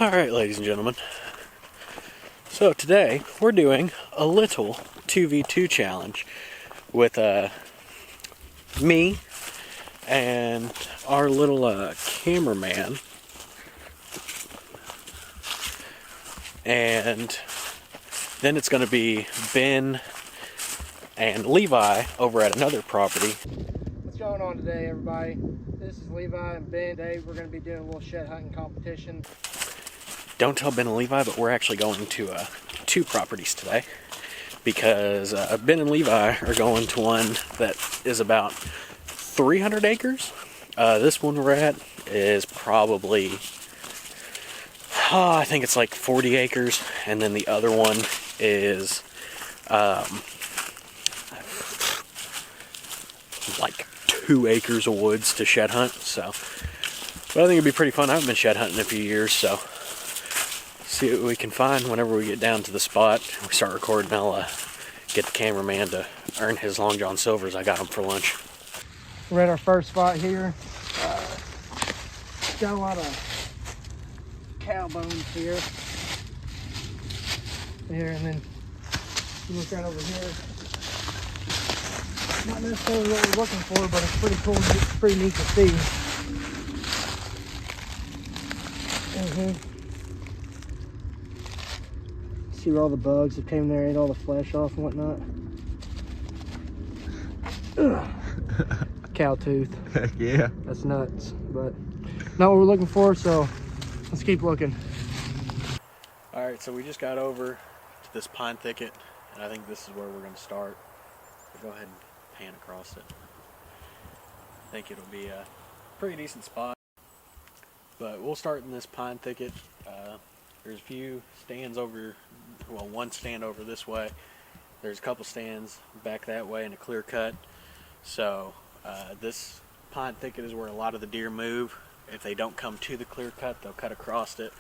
Alright, ladies and gentlemen. So today we're doing a little 2v2 challenge with me and our little cameraman. And then it's going to be Ben and Levi over at another property. What's going on today, everybody? This is Levi and Ben. Today we're going to be doing a little shed hunting competition. Don't tell Ben and Levi, but we're actually going to two properties today because Ben and Levi are going to one that is about 300 acres. This one we're at is probably, I think it's like 40 acres, and then the other one is like 2 acres of woods to shed hunt. So, but I think it'd be pretty fun. I haven't been shed hunting in a few years, so see what we can find whenever we get down to the spot. We start recording. I'll get the cameraman to earn his Long John Silvers I got him for lunch. We're at our first spot here. Got a lot of cow bones here. And then you look right over here. Not necessarily what we're looking for, but it's pretty cool. It's pretty neat to see. See where all the bugs that came there, ate all the flesh off and whatnot. Cow tooth. Heck yeah. That's nuts, but not what we're looking for, so let's keep looking. Alright, so we just got over to this pine thicket, and I think this is where we're going to start. So go ahead and pan across it. I think it'll be a pretty decent spot. But we'll start in this pine thicket. There's a few stands over, well, one stand over this way. There's a couple stands back that way and a clear cut. So this pine thicket is where a lot of the deer move. If they don't come to the clear cut, they'll cut across it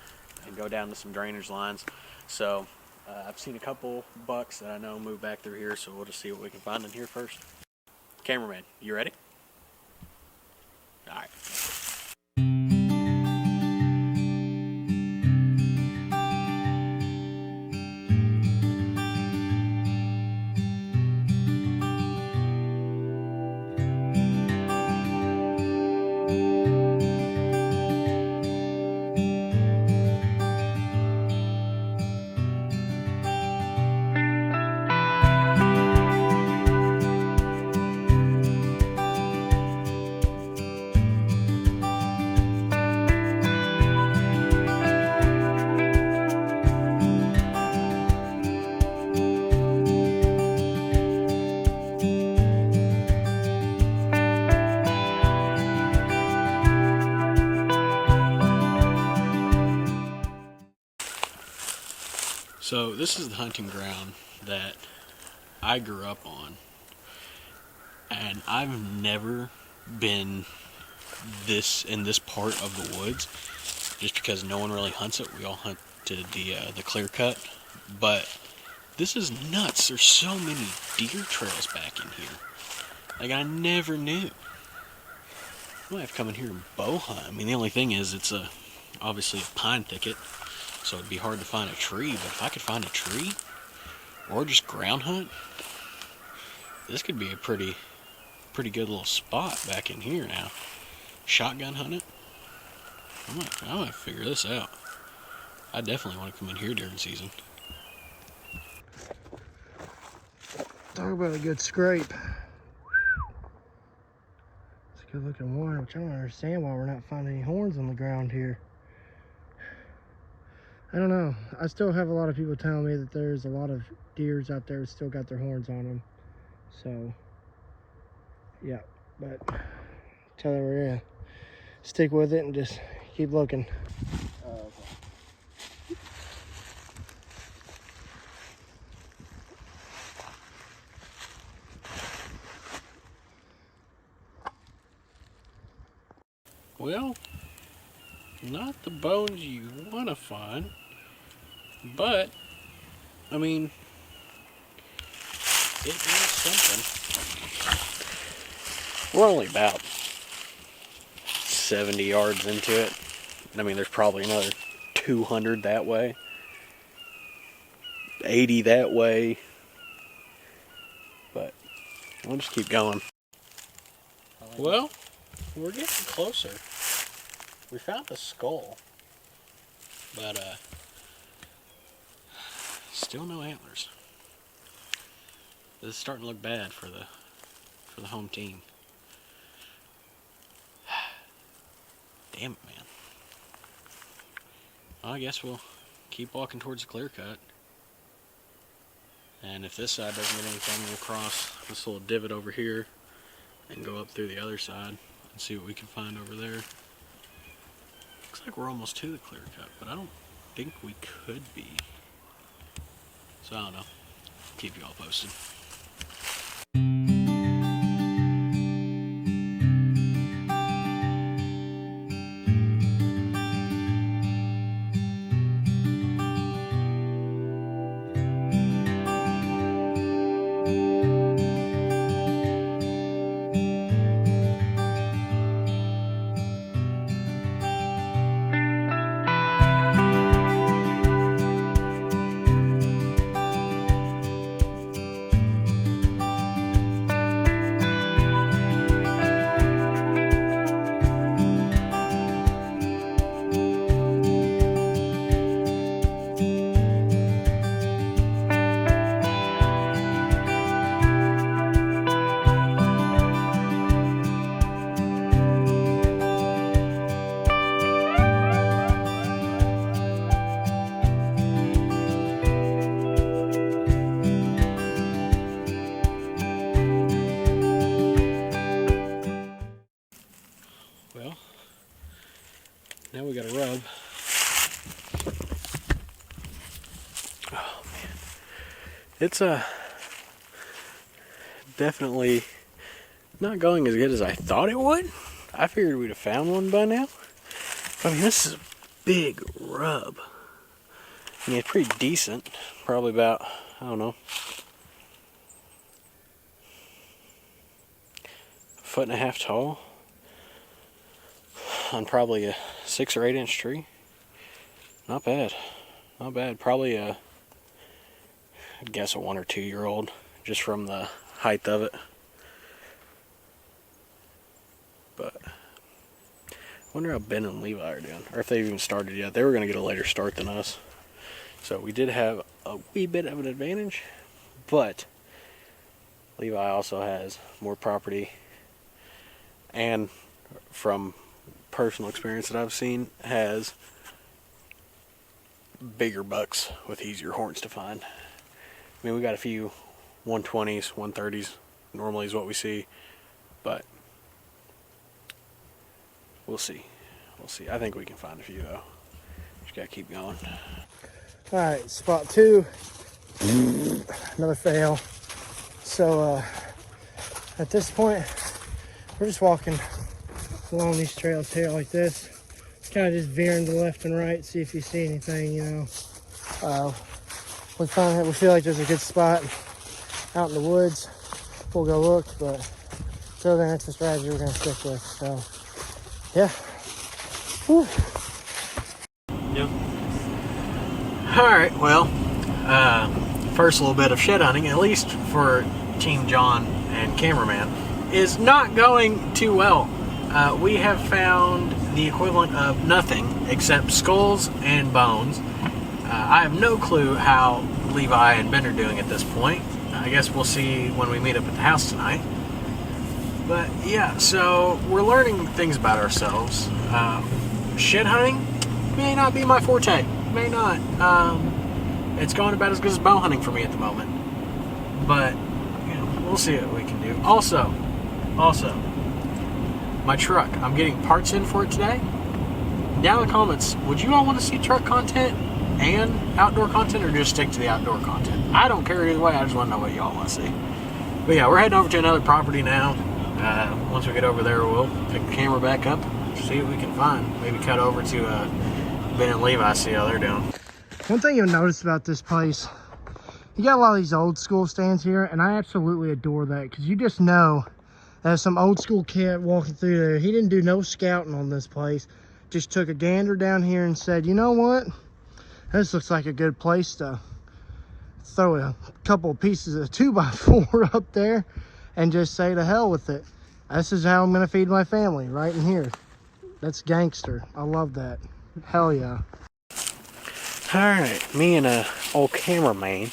and go down to some drainage lines. So I've seen a couple bucks that I know move back through here, so we'll just see what we can find in here first. Cameraman, you ready? All right. So this is the hunting ground that I grew up on, and I've never been in this part of the woods, just because no one really hunts it. We all hunted the clear cut, but this is nuts. There's so many deer trails back in here. Like, I never knew. I might have to come in here and bow hunt. I mean, the only thing is it's obviously a pine thicket, so it'd be hard to find a tree. But if I could find a tree or just ground hunt, this could be a pretty good little spot back in here now. Shotgun hunt it. I might figure this out. I definitely want to come in here during season. Talk about a good scrape. It's a good looking one, which I don't understand why we're not finding any horns on the ground here. I don't know. I still have a lot of people telling me that there's a lot of deers out there that still got their horns on them. So, yeah, but tell them we're gonna stick with it and just keep looking. Okay. Well, not the bones you want to find, but I mean, it is something. We're only about 70 yards into it. I mean, there's probably another 200 that way, 80 that way, but we'll just keep going. Well, we're getting closer. We found a skull, but still no antlers. This is starting to look bad for the home team. Damn it, man. Well, I guess we'll keep walking towards the clear cut. And if this side doesn't get anything, we'll cross this little divot over here and go up through the other side and see what we can find over there. Looks like we're almost to the clear cut, but I don't think we could be. So I don't know. Keep you all posted. Well, now we got a rub. Oh man, it's definitely not going as good as I thought it would. I figured we'd have found one by now. I mean, this is a big rub. I mean, it's pretty decent. Probably about, I don't know, 1.5 feet tall. On probably a 6 or 8 inch tree. Not bad. Not bad. Probably I guess a 1 or 2 year old, just from the height of it. But I wonder how Ben and Levi are doing, or if they've even started yet. They were going to get a later start than us. So we did have a wee bit of an advantage, but Levi also has more property, and from personal experience that I've seen, has bigger bucks with easier horns to find. I mean, we got a few 120s, 130s normally is what we see, but we'll see. We'll see. I think we can find a few though. Just gotta keep going. Alright, spot 2. Another fail. So at this point, we're just walking along these trails here like this, kind of just veering to the left and right, see if you see anything, you know. We feel like there's a good spot out in the woods. We'll go look, but until then, that's the strategy we're going to stick with. So yeah. Whew. Yep. Alright, well, first little bit of shed hunting, at least for Team John and cameraman, is not going too well. We have found the equivalent of nothing except skulls and bones. I have no clue how Levi and Ben are doing at this point. I guess we'll see when we meet up at the house tonight. But yeah, so we're learning things about ourselves. Shed hunting may not be my forte. May not. It's going about as good as bow hunting for me at the moment. But, you know, we'll see what we can do. Also, my truck. I'm getting parts in for it today. Down in the comments, would you all want to see truck content and outdoor content, or just stick to the outdoor content? I don't care either way. I just want to know what y'all want to see. But yeah, we're heading over to another property now. Once we get over there, we'll pick the camera back up, see what we can find. Maybe cut over to Ben and Levi, see how they're doing. One thing you'll notice about this place, you got a lot of these old school stands here, and I absolutely adore that, because you just know there's some old school kid walking through there. He didn't do no scouting on this place. just took a gander down here and said, you know what? This looks like a good place to throw a couple of pieces of 2x4 up there and just say to hell with it. This is how I'm gonna feed my family, right in here. That's gangster. I love that. Hell yeah. Alright, me and old cameraman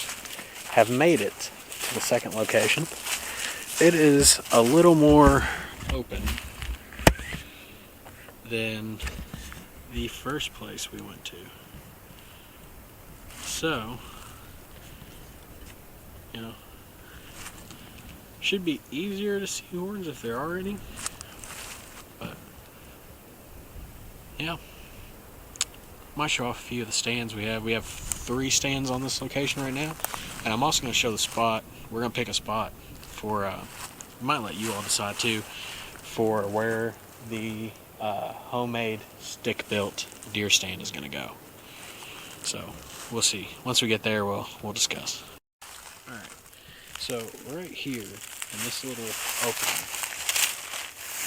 have made it to the second location. It is a little more open than the first place we went to. So, you know, should be easier to see horns if there are any. But, yeah. Might show off a few of the stands we have. We have 3 stands on this location right now. And I'm also going to show the spot. We're going to pick a spot for, we might let you all decide too, for where the homemade stick-built deer stand is going to go. So, we'll see. Once we get there, we'll discuss. Alright, so right here in this little opening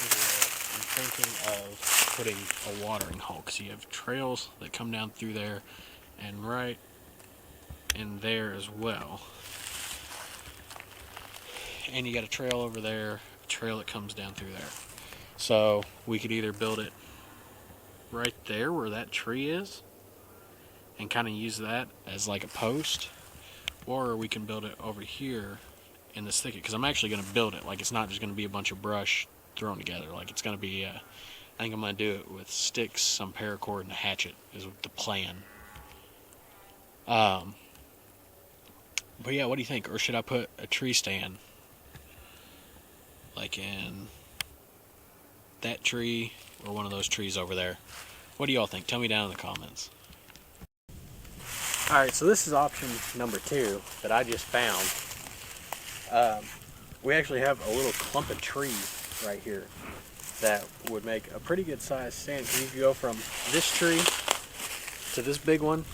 is where I'm thinking of putting a watering hole, because you have trails that come down through there, and right in there as well. And you got a trail over there, a trail that comes down through there. So we could either build it right there where that tree is and kind of use that as like a post, or we can build it over here in this thicket, because I'm actually going to build it. Like, it's not just going to be a bunch of brush thrown together. Like, it's going to be, I think I'm going to do it with sticks, some paracord, and a hatchet is the plan. But yeah, what do you think? Or should I put a tree stand like in that tree or one of those trees over there? What do y'all think? Tell me down in the comments. Alright, so this is option number 2 that I just found. We actually have a little clump of trees right here that would make a pretty good sized stand, because you could go from this tree to this big one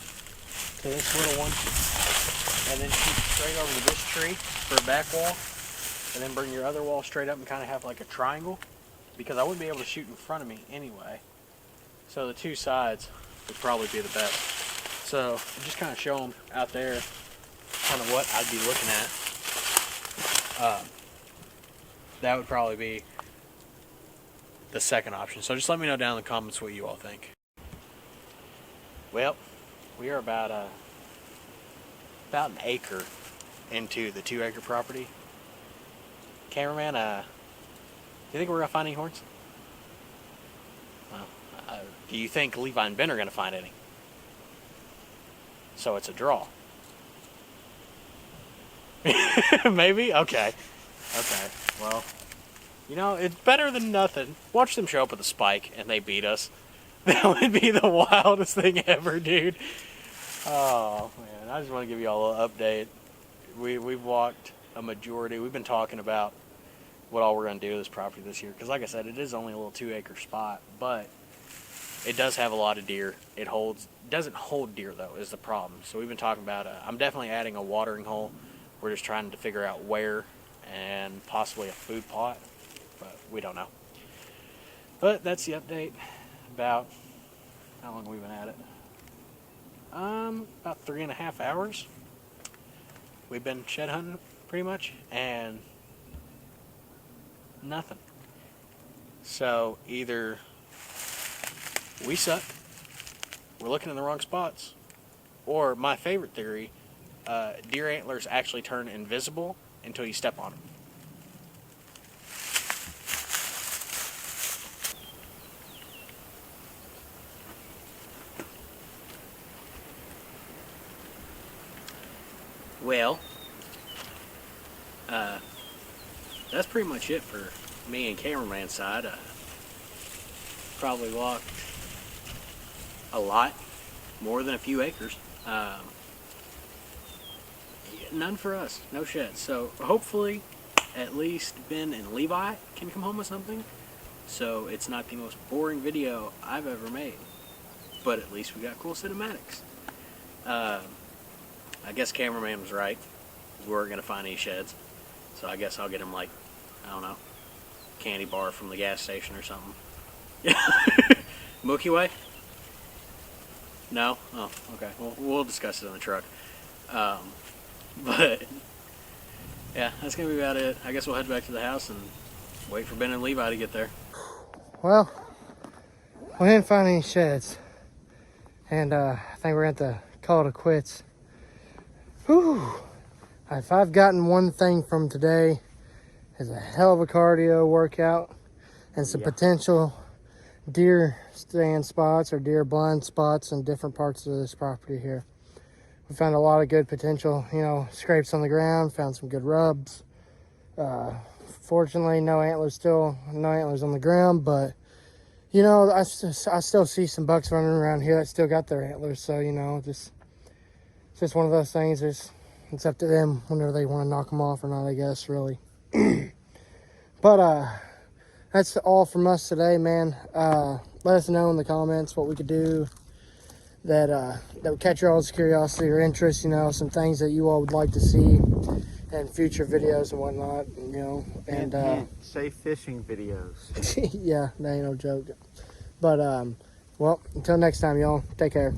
to this little one, and then shoot straight over to this tree for a back wall, and then bring your other wall straight up and kind of have like a triangle, because I wouldn't be able to shoot in front of me anyway. So the 2 sides would probably be the best. So just kind of show them out there kind of what I'd be looking at. That would probably be the second option. So just let me know down in the comments what you all think. Well, we are about an acre into the 2-acre property. Cameraman, do you think we're gonna find any horns? Well, do you think Levi and Ben are gonna find any? So it's a draw. Maybe? Okay. Okay. Well, you know, it's better than nothing. Watch them show up with a spike and they beat us. That would be the wildest thing ever, dude. Oh, man. I just want to give you all an update. We've walked a majority. We've been talking about what all we're going to do with this property this year. Because like I said, it is only a little 2-acre spot. But it does have a lot of deer. It doesn't hold deer, though, is the problem. So we've been talking about, I'm definitely adding a watering hole. We're just trying to figure out where, and possibly a food plot, but we don't know. But that's the update about how long we've been at it. About 3.5 hours. We've been shed hunting pretty much, and nothing. So either we suck, we're looking in the wrong spots, or my favorite theory, deer antlers actually turn invisible until you step on them. Well, that's pretty much it for me and cameraman's side. Probably walked a lot, more than a few acres. None for us, no sheds. So hopefully at least Ben and Levi can come home with something, so it's not the most boring video I've ever made, but at least we got cool cinematics. I guess cameraman was right. We weren't going to find any sheds, so I guess I'll get him, like, I don't know, candy bar from the gas station or something. Milky Way? No? Oh, okay. Well, we'll discuss it on the truck. But, yeah, that's going to be about it. I guess we'll head back to the house and wait for Ben and Levi to get there. Well, we didn't find any sheds. And I think we're going to have to call it quits. Whew. If I've gotten one thing from today, it's a hell of a cardio workout and some potential deer stand spots or deer blind spots in different parts of this property here. We found a lot of good potential, you know, scrapes on the ground, found some good rubs. Fortunately, no antlers on the ground, but you know, I still see some bucks running around here that still got their antlers. So, you know, it's just one of those things. It's up to them whenever they want to knock them off or not, I guess, really. But that's all from us today, man. Let us know in the comments what we could do that would catch your all's curiosity or interest, you know, some things that you all would like to see in future videos and whatnot, you know. And safe fishing videos. yeah, that ain't no joke. But well, until next time, y'all, take care.